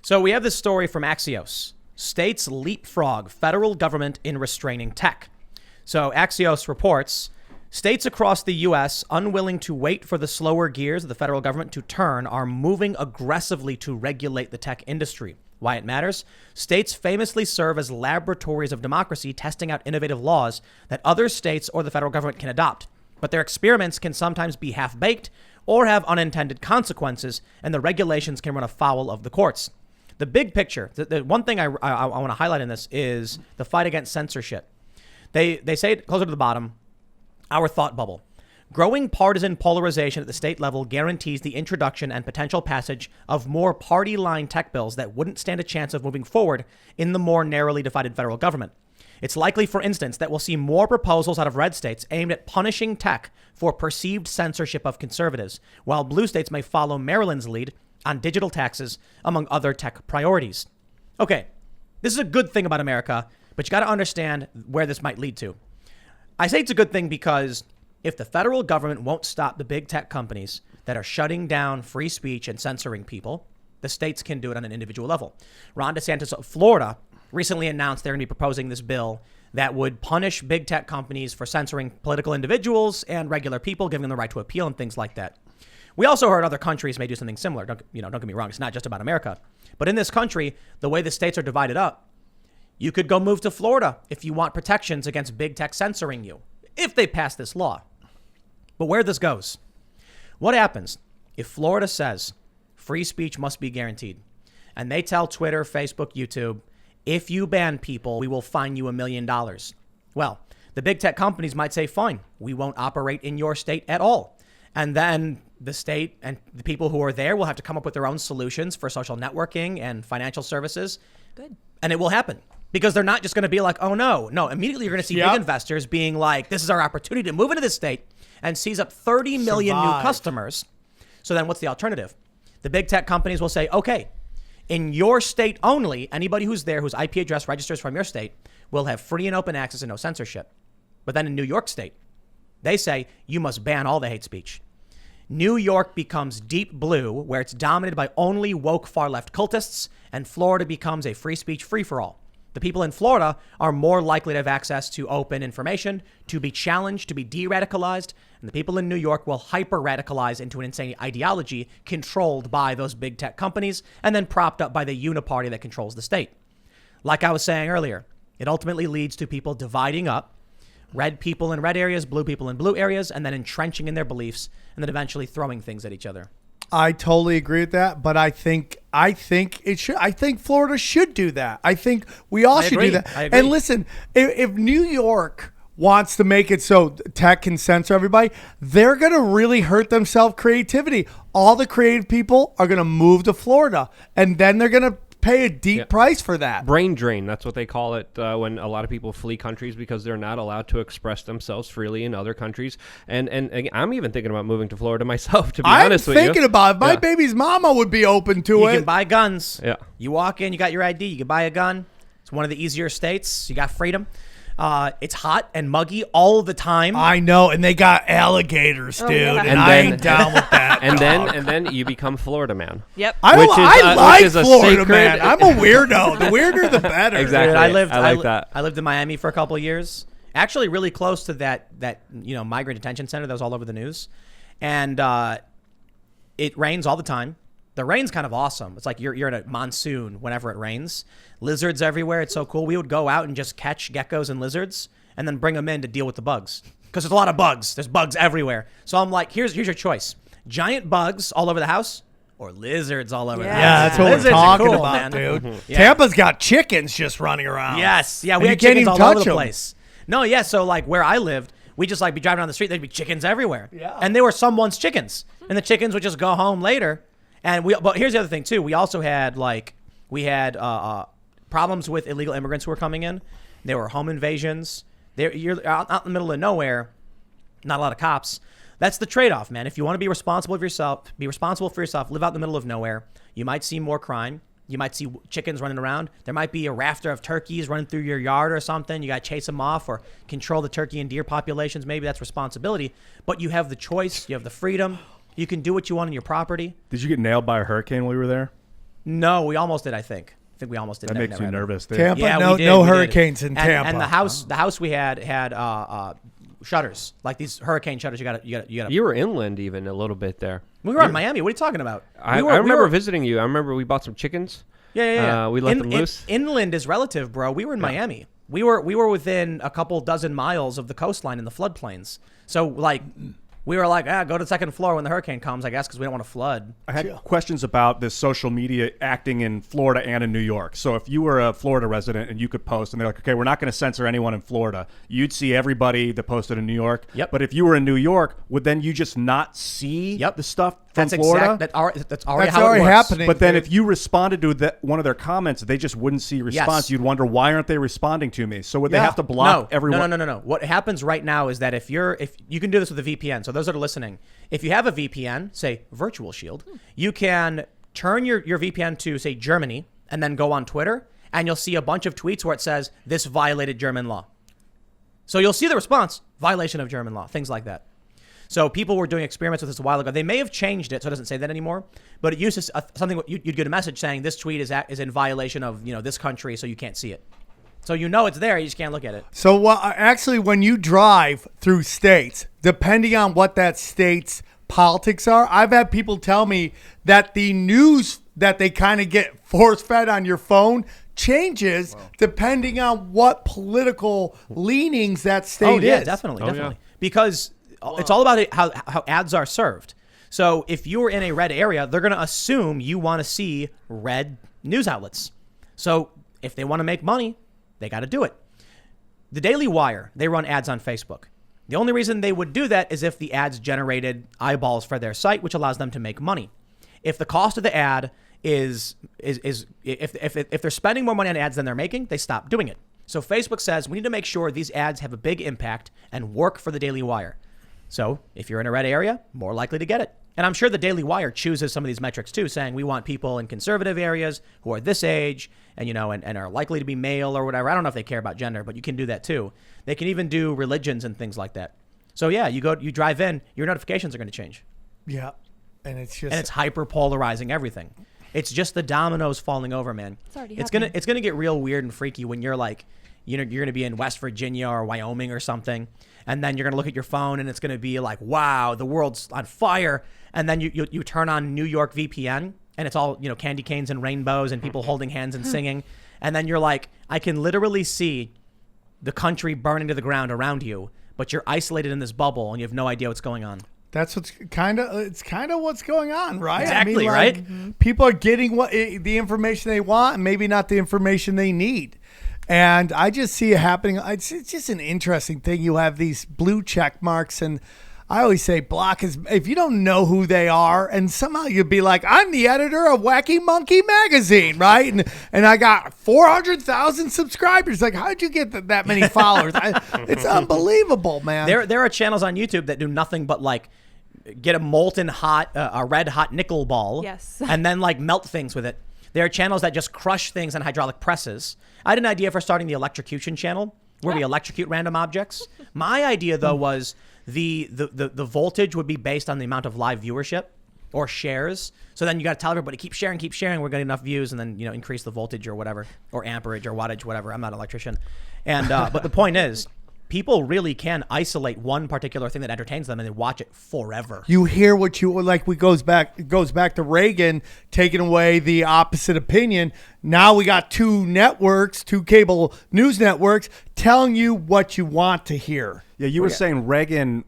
So we have this story from Axios. States leapfrog federal government in restraining tech. So Axios reports, states across the U.S. unwilling to wait for the slower gears of the federal government to turn are moving aggressively to regulate the tech industry. Why it matters? States famously serve as laboratories of democracy, testing out innovative laws that other states or the federal government can adopt. But their experiments can sometimes be half-baked or have unintended consequences, and the regulations can run afoul of the courts. The big picture, the one thing I want to highlight in this is the fight against censorship. They say it closer to the bottom, our thought bubble. Growing partisan polarization at the state level guarantees the introduction and potential passage of more party-line tech bills that wouldn't stand a chance of moving forward in the more narrowly divided federal government. It's likely, for instance, that we'll see more proposals out of red states aimed at punishing tech for perceived censorship of conservatives, while blue states may follow Maryland's lead on digital taxes, among other tech priorities. Okay, this is a good thing about America, but you got to understand where this might lead to. I say it's a good thing because if the federal government won't stop the big tech companies that are shutting down free speech and censoring people, the states can do it on an individual level. Ron DeSantis of Florida recently announced they're going to be proposing this bill that would punish big tech companies for censoring political individuals and regular people, giving them the right to appeal and things like that. We also heard other countries may do something similar. Don't get me wrong. It's not just about America. But in this country, the way the states are divided up, you could go move to Florida if you want protections against big tech censoring you, if they pass this law. But where this goes, what happens if Florida says free speech must be guaranteed and they tell Twitter, Facebook, YouTube, if you ban people, we will fine you $1 million. Well, the big tech companies might say, fine, we won't operate in your state at all. And then the state and the people who are there will have to come up with their own solutions for social networking and financial services. Good. And it will happen because they're not just going to be like, oh, no. Immediately you're going to see big investors being like, this is our opportunity to move into this state and seize up 30 million new customers. So then what's the alternative? The big tech companies will say, okay, in your state only, anybody who's there whose IP address registers from your state will have free and open access and no censorship. But then in New York State, they say you must ban all the hate speech. New York becomes deep blue, where it's dominated by only woke far-left cultists, and Florida becomes a free speech free-for-all. The people in Florida are more likely to have access to open information, to be challenged, to be de-radicalized, and the people in New York will hyper-radicalize into an insane ideology controlled by those big tech companies and then propped up by the uniparty that controls the state. Like I was saying earlier, it ultimately leads to people dividing up, red people in red areas, blue people in blue areas, and then entrenching in their beliefs and then eventually throwing things at each other. I totally agree with that, but I think it should. I think Florida should do that. I think we all should do that. And listen, if New York wants to make it so tech can censor everybody, they're going to really hurt themselves creativity. All the creative people are going to move to Florida, and then they're going to pay a deep price for that. Brain drain, that's what they call it when a lot of people flee countries because they're not allowed to express themselves freely in other countries. And I'm even thinking about moving to Florida myself, to be honest with you. I'm thinking about it. My baby's mama would be open to it. You can buy guns. Yeah. You walk in, you got your ID, you can buy a gun. It's one of the easier states. You got freedom. It's hot and muggy all the time. I know, and they got alligators, dude, and I ain't down with that. And then you become Florida man. Yep. I like Florida man. I'm a weirdo. The weirder, the better. Exactly. Dude, I lived in Miami for a couple of years. Actually, really close to that migrant detention center that was all over the news, and it rains all the time. The rain's kind of awesome. It's like you're in a monsoon whenever it rains. Lizards everywhere. It's so cool. We would go out and just catch geckos and lizards and then bring them in to deal with the bugs because there's a lot of bugs. There's bugs everywhere. So I'm like, here's your choice. Giant bugs all over the house or lizards all over the house. Yeah, that's what lizards we're talking cool, about, man. dude. Mm-hmm. Yeah. Tampa's got chickens just running around. Yes. Yeah, we and had chickens all over the them. place. No, yeah. So like where I lived, we just like be driving down the street. There'd be chickens everywhere. Yeah. And they were someone's chickens. And the chickens would just go home later. But here's the other thing too. We also had problems with illegal immigrants who were coming in. There were home invasions. You're out in the middle of nowhere. Not a lot of cops. That's the trade-off, man. If you want to be responsible for yourself, live out in the middle of nowhere. You might see more crime. You might see chickens running around. There might be a rafter of turkeys running through your yard or something. You got to chase them off or control the turkey and deer populations. Maybe that's responsibility. But you have the choice. You have the freedom. You can do what you want on your property. Did you get nailed by a hurricane while you were there? No, we almost did. I think we almost did. That makes you nervous. Tampa, yeah, no hurricanes in Tampa. And the house we had shutters, like these hurricane shutters. You got. You were inland even a little bit there. We were in Miami. What are you talking about? I remember visiting you. I remember we bought some chickens. Yeah. We let them loose. Inland is relative, bro. We were in Miami. We were within a couple dozen miles of the coastline in the floodplains. So like, we were like, go to the second floor when the hurricane comes, I guess, because we don't want to flood. I had questions about this social media acting in Florida and in New York. So if you were a Florida resident and you could post, and they're like, okay, we're not going to censor anyone in Florida, you'd see everybody that posted in New York. Yep. But if you were in New York, would then you just not see the stuff from Florida? That's already how it works. happening. But then if you responded to one of their comments, they just wouldn't see response. Yes. You'd wonder, why aren't they responding to me? So would they have to block everyone? No. What happens right now is that if you can do this with a VPN. So those that are listening, if you have a VPN, say Virtual Shield, you can turn your VPN to, say, Germany, and then go on Twitter, and you'll see a bunch of tweets where it says, this violated German law. So you'll see the response, violation of German law, things like that. So people were doing experiments with this a while ago. They may have changed it, so it doesn't say that anymore. But it uses something. You'd get a message saying this tweet is in violation of this country, so you can't see it. So it's there, you just can't look at it. So actually, when you drive through states, depending on what that state's politics are, I've had people tell me that the news that they kind of get force-fed on your phone changes depending on what political leanings that state is. Yeah, definitely. Yeah. Because it's all about how ads are served. So if you're in a red area, they're going to assume you want to see red news outlets. So if they want to make money, they got to do it. The Daily Wire, they run ads on Facebook. The only reason they would do that is if the ads generated eyeballs for their site, which allows them to make money. If the cost of the ad is if they're spending more money on ads than they're making, they stop doing it. So Facebook says we need to make sure these ads have a big impact and work for the Daily Wire. So if you're in a red area, more likely to get it. And I'm sure the Daily Wire chooses some of these metrics too, saying we want people in conservative areas who are this age and and are likely to be male or whatever. I don't know if they care about gender, but you can do that too. They can even do religions and things like that. So yeah, you drive in, your notifications are going to change. Yeah. And it's hyper polarizing everything. It's just the dominoes falling over, man. It's gonna get real weird and freaky when you're like, you're gonna be in West Virginia or Wyoming or something, and then you're gonna look at your phone and it's gonna be like, wow, the world's on fire, and then you turn on New York VPN and it's all candy canes and rainbows and people holding hands and singing, and then you're like, I can literally see the country burning to the ground around you, but you're isolated in this bubble and you have no idea what's going on. That's what's kind of what's going on, right? Exactly, right? People are getting the information they want, and maybe not the information they need. And I just see it happening. It's just an interesting thing. You have these blue check marks, and I always say block is if you don't know who they are, and somehow you'd be like, I'm the editor of Wacky Monkey magazine, right? And I got 400,000 subscribers. Like, how'd you get that many followers? It's unbelievable, man. There are channels on YouTube that do nothing but like get a molten hot, a red hot nickel ball, and then like melt things with it. There are channels that just crush things on hydraulic presses. I had an idea for starting the electrocution channel where we electrocute random objects. My idea though was the voltage would be based on the amount of live viewership or shares. So then you got to tell everybody, keep sharing. We're getting enough views, and then increase the voltage or whatever, or amperage or wattage, whatever. I'm not an electrician, and but the point is, people really can isolate one particular thing that entertains them and they watch it forever. You hear what you like. It goes back to Reagan taking away the opposite opinion. Now we got two cable news networks telling you what you want to hear. Yeah, you were saying Reagan,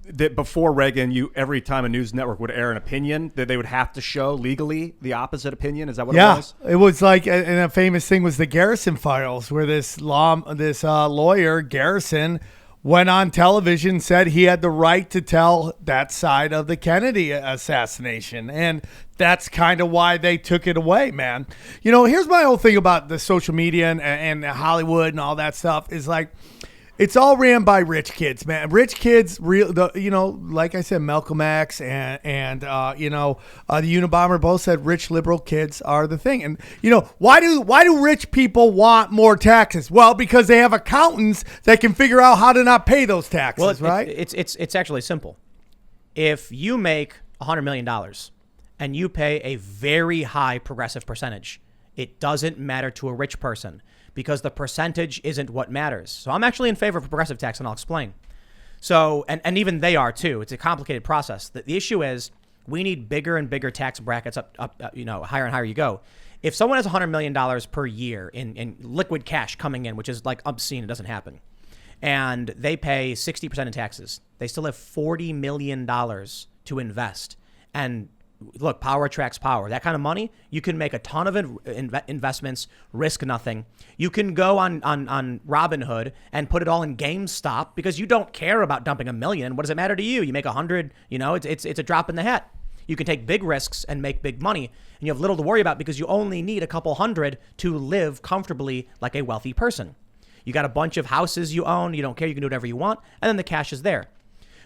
that before Reagan, every time a news network would air an opinion, that they would have to show legally the opposite opinion. Is that what it was? Yeah, it was like, and a famous thing was the Garrison files, where this lawyer Garrison went on television, said he had the right to tell that side of the Kennedy assassination, and that's kind of why they took it away, man. Here's my whole thing about the social media and Hollywood and all that stuff is like, it's all ran by rich kids, man. Rich kids, like I said, Malcolm X and the Unabomber both said rich liberal kids are the thing. And why do rich people want more taxes? Well, because they have accountants that can figure out how to not pay those taxes, right? It's actually simple. If you make $100 million and you pay a very high progressive percentage, it doesn't matter to a rich person because the percentage isn't what matters. So I'm actually in favor of progressive tax, and I'll explain. So, and even they are too. It's a complicated process. The issue is we need bigger and bigger tax brackets up, higher and higher you go. If someone has $100 million per year in liquid cash coming in, which is like obscene, it doesn't happen, and they pay 60% in taxes, they still have $40 million to invest. And look, power attracts power. That kind of money, you can make a ton of investments, risk nothing. You can go on Robinhood and put it all in GameStop because you don't care about dumping $1 million. What does it matter to you? You make 100, it's a drop in the hat. You can take big risks and make big money, and you have little to worry about because you only need a couple hundred to live comfortably like a wealthy person. You got a bunch of houses you own, you don't care, you can do whatever you want, and then the cash is there.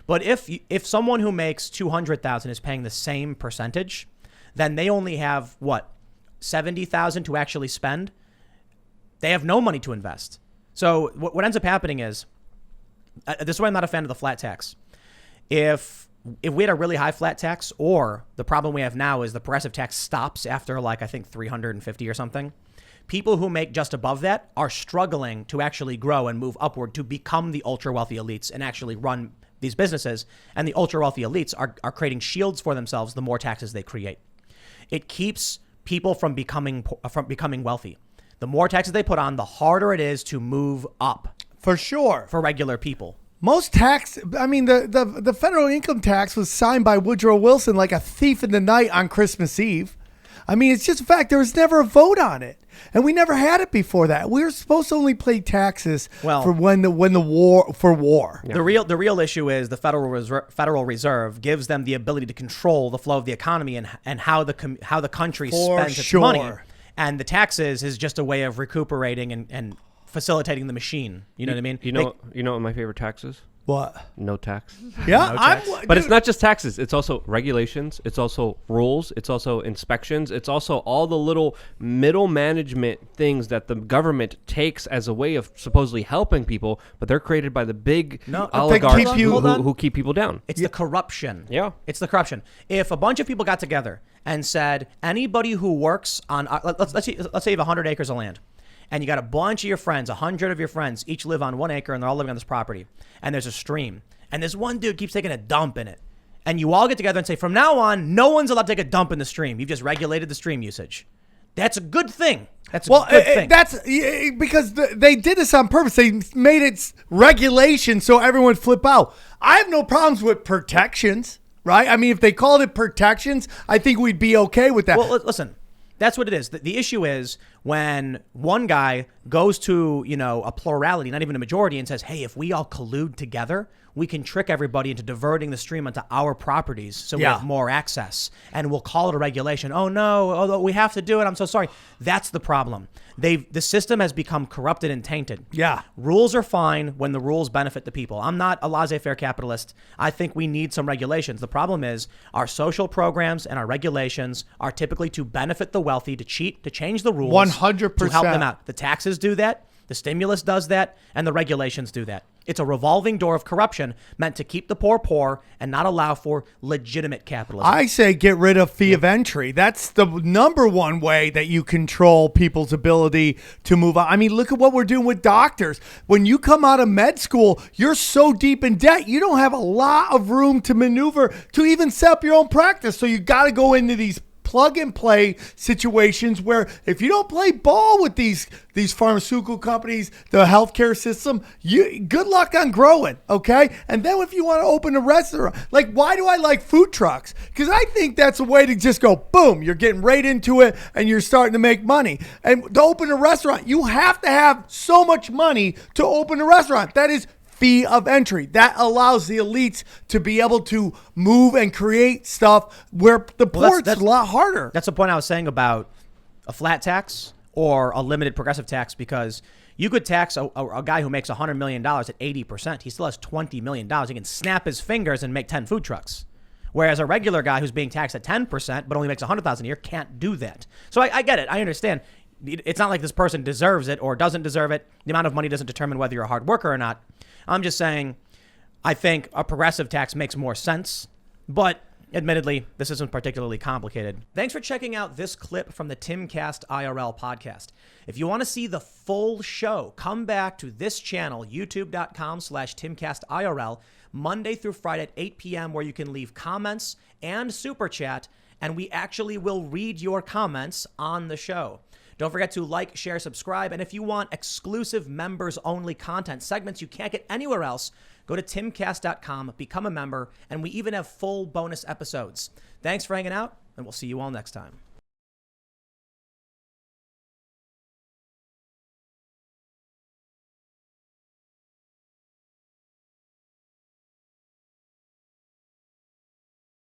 But if someone who makes $200,000 is paying the same percentage, then they only have $70,000 to actually spend. They have no money to invest. So what ends up happening is, this is why I'm not a fan of the flat tax. If we had a really high flat tax, or the problem we have now is the progressive tax stops after I think 350 or something. People who make just above that are struggling to actually grow and move upward to become the ultra wealthy elites and actually run these businesses. And the ultra wealthy elites are creating shields for themselves the more taxes they create. It keeps people from becoming wealthy. The more taxes they put on, the harder it is to move up. For sure. For regular people. Most the federal income tax was signed by Woodrow Wilson like a thief in the night on Christmas Eve. I mean, it's just a fact. There was never a vote on it, and we never had it before that. We were supposed to only pay taxes for when the war. Yeah. The real issue is the Federal Reserve gives them the ability to control the flow of the economy and how the country spends its money, and the taxes is just a way of recuperating and facilitating the machine. You know what I mean? You know what my favorite tax is? What? No tax. Yeah, no tax. But it's not just taxes. It's also regulations. It's also rules. It's also inspections. It's also all the little middle management things that the government takes as a way of supposedly helping people, but they're created by the big oligarchs who keep people down. It's the corruption. Yeah. It's the corruption. If a bunch of people got together and said, anybody who works on, let's say you have 100 acres of land, and you got a bunch of your friends, 100 of your friends, each live on 1 acre, and they're all living on this property. And there's a stream. And this one dude keeps taking a dump in it. And you all get together and say, from now on, no one's allowed to take a dump in the stream. You've just regulated the stream usage. That's a good thing. That's a good thing. That's because they did this on purpose. They made it regulation so everyone would flip out. I have no problems with protections, right? I mean, if they called it protections, I think we'd be okay with that. Well, listen. That's what it is. The issue is when one guy goes to, a plurality, not even a majority, and says, hey, if we all collude together, we can trick everybody into diverting the stream onto our properties so we have more access. And we'll call it a regulation. Oh, no, we have to do it. I'm so sorry. That's the problem. The system has become corrupted and tainted. Yeah. Rules are fine when the rules benefit the people. I'm not a laissez-faire capitalist. I think we need some regulations. The problem is our social programs and our regulations are typically to benefit the wealthy, to cheat, to change the rules. 100%. To help them out. The taxes do that. The stimulus does that, and the regulations do that. It's a revolving door of corruption meant to keep the poor and not allow for legitimate capitalism. I say get rid of fee of entry. That's the number one way that you control people's ability to move on. I mean, look at what we're doing with doctors. When you come out of med school, you're so deep in debt, you don't have a lot of room to maneuver to even set up your own practice. So you got to go into these plug and play situations where if you don't play ball with these pharmaceutical companies, the healthcare system, good luck on growing, okay? And then if you want to open a restaurant, why do I like food trucks? Because I think that's a way to just go, boom, you're getting right into it and you're starting to make money. And to open a restaurant, you have to have so much money to open a restaurant. That is fee of entry. That allows the elites to be able to move and create stuff where the poor, it's a lot harder. That's the point I was saying about a flat tax or a limited progressive tax, because you could tax a guy who makes $100 million at 80%. He still has $20 million. He can snap his fingers and make 10 food trucks. Whereas a regular guy who's being taxed at 10% but only makes $100,000 a year can't do that. So I get it. I understand. It's not like this person deserves it or doesn't deserve it. The amount of money doesn't determine whether you're a hard worker or not. I'm just saying, I think a progressive tax makes more sense, but Admittedly, this isn't particularly complicated. Thanks for checking out this clip from the Timcast IRL podcast. If you want to see the full show, come back to this channel, youtube.com/TimcastIRL, Monday through Friday at 8 p.m., where you can leave comments and super chat, and we actually will read your comments on the show. Don't forget to like, share, subscribe, and if you want exclusive members-only content, segments you can't get anywhere else, go to timcast.com, become a member, and we even have full bonus episodes. Thanks for hanging out, and we'll see you all next time.